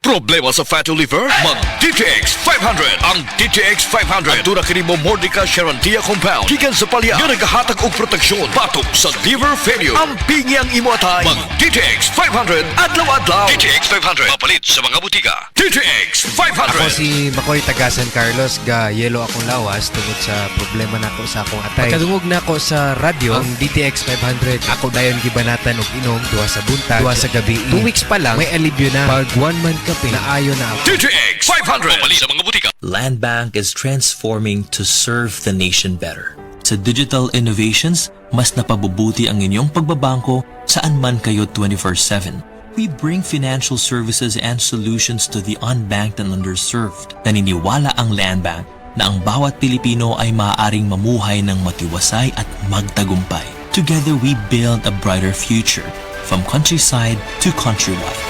Problema sa fatty liver? Mag DTX 500. Ang DTX 500 aduna kini mo Mordica Charantia compound gikan sa palya nga nagahatag og proteksyon batok sa liver failure. Ang pingyang imo atay. Mag DTX 500 adlaw-adlaw. DTX 500 mapalit sa mga butika. DTX 500. Ako si Makoy taga San Carlos ga yelo akong lawas tungod sa problema nako sa akong atay. Pagkadungog nako sa radyo ang DTX 500 ako dayon gibanatan og inom duha sa buntag, duha sa gabi. 2 weeks pa lang may alibyo na pag 1 month kape na ayo na ako. DTX 500 mapalit sa mga butika. Land Bank is transforming to serve the nation better. Sa digital innovations, mas napabubuti ang inyong pagbabangko saan man kayo 24/7. We bring financial services and solutions to the unbanked and underserved. Naniniwala ang Land Bank na ang bawat Pilipino ay maaaring mamuhay ng matiwasay at magtagumpay. Together we build a brighter future, from countryside to countrywide.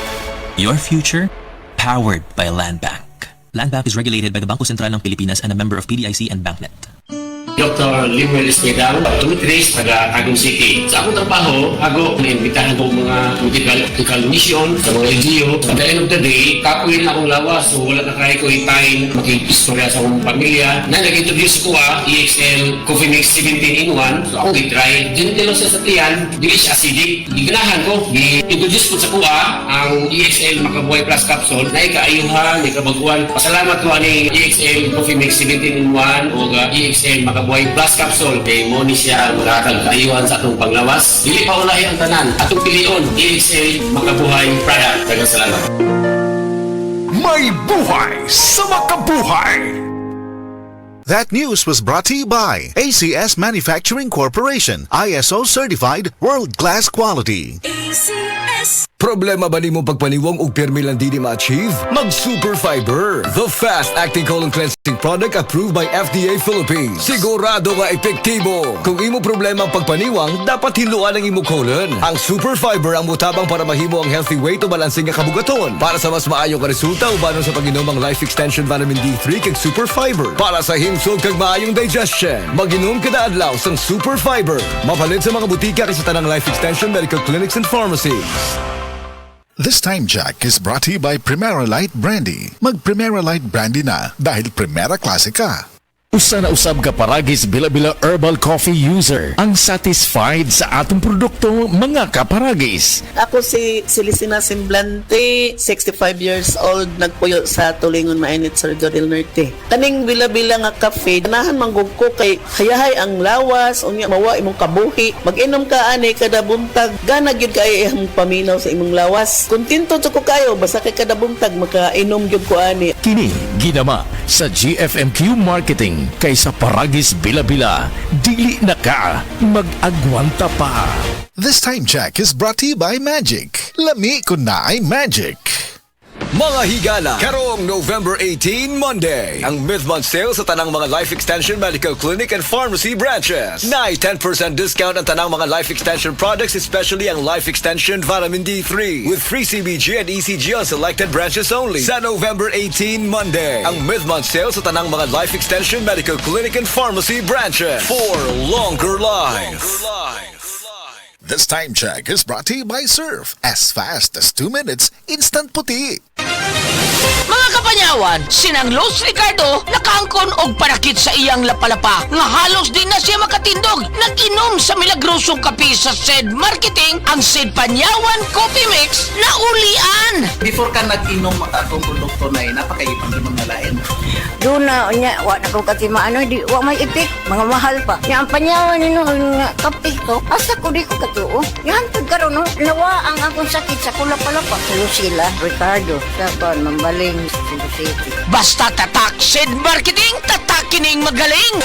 Your future, powered by Land Bank. Land Bank is regulated by the Bangko Sentral ng Pilipinas and a member of PDIC and BancNet. Dr. Limuel Espedal, Tumitris, taga Agong City. Sa akong trabaho, ako naimbitahan ko mga medical mission sa mga LGU. At the end of the day, kapuin akong lawas, so wala na kaya ko time makikistorya sa akong pamilya. Na nag-introduce ko EXL Coffee Mix 17-in-1. So akong i-try. Dinitilo sa tiyan, di siya acidic. Iganahan ko, i-introduce ko sa kuha ang EXL Makabuhay Plus Capsule na ikaayuhan, ikabaguan. Pasalamat ko ani EXL Coffee Mix 17-in-1 o EXL Makabuhay Plus Capsule kay mo ni siya magkakag kaayuhan sa atong panglawas. Dili pa ulahi ang tanan. Atong pilion, EXL Makabuhay product. Daghang salamat. May buhay sa makabuhay. That news was brought to you by ACS Manufacturing Corporation, ISO certified world-class quality. ACS. Problema ba ni mo pagpaniwang og permi lang di ma-achieve? Mag Super Fiber, the fast-acting colon cleansing product approved by FDA Philippines. Sigurado nga epektibo. Kung imo problema ang pagpaniwang, dapat hiluan ang imo colon. Ang Super Fiber ang mutabang para mahimo ang healthy weight o balansing nga kabugaton. Para sa mas maayo ka resulta ubanon sa pag-inom ang Life Extension Vitamin D3 kag Super Fiber. Para sa himsog kag maayong digestion, mag-inom kada adlaw sang Super Fiber. Mapalit sa mga butika kay sa tanang Life Extension Medical Clinics and Pharmacies. This time check is brought to you by Primera Light Brandy. Mag Primera Light Brandy na dahil Primera Klase ka. Usa na usab ka paragis bila-bila herbal coffee user ang satisfied sa atong produkto mga kaparagis. Ako si Celicina Semblante, 65 years old, nagpuyo sa Tulingon Mainit sa Rio del Norte. Kaning bila-bila nga kafe, ganahan manggug ko kay hayahay ang lawas, unya mawa imong kabuhi. Mag-inom ka ani kada buntag, gana gyud kay ang paminaw sa imong lawas. Kontento to ko kayo basta kay kada buntag makainom gyud ko ani. Kini ginama sa GFMQ Marketing kaysa paragis bila-bila, dili na ka mag-agwanta pa. This time check is brought to you by Magic. Lami kun na ay Magic. Mga higala, karong November 18, Monday, ang mid-month sale sa tanang mga Life Extension Medical Clinic and Pharmacy branches. Na'y 10% discount ang tanang mga Life Extension products, especially ang Life Extension Vitamin D3 with free CBG and ECG on selected branches only. Sa November 18, Monday, ang mid-month sale sa tanang mga Life Extension Medical Clinic and Pharmacy branches for longer life. This time check is brought to you by Surf. As fast as 2 minutes, instant puti. Mga kapanyawan, sinang Los Ricardo nakaangkon og panakit sa iyang lapalapa nga halos di na siya makatindog. Nag-inom sa milagrosong kape sa SED Marketing ang SED Panyawan Coffee Mix na ulian. Before ka nag-inom akong produkto na napakaipang imong nalain. Doon na, wa na ko kasi maano, di, wa may ipik, mga mahal pa. Yang panyawan nino, nga kape ko, asa ko di ko katuo. Yan, pagkaroon, no, nawa ang akong sakit sa kulapalapa. Sa Lucila, Ricardo, sa Mambaling, Cebu City. Basta tatak SED Marketing, tatak kining magaling.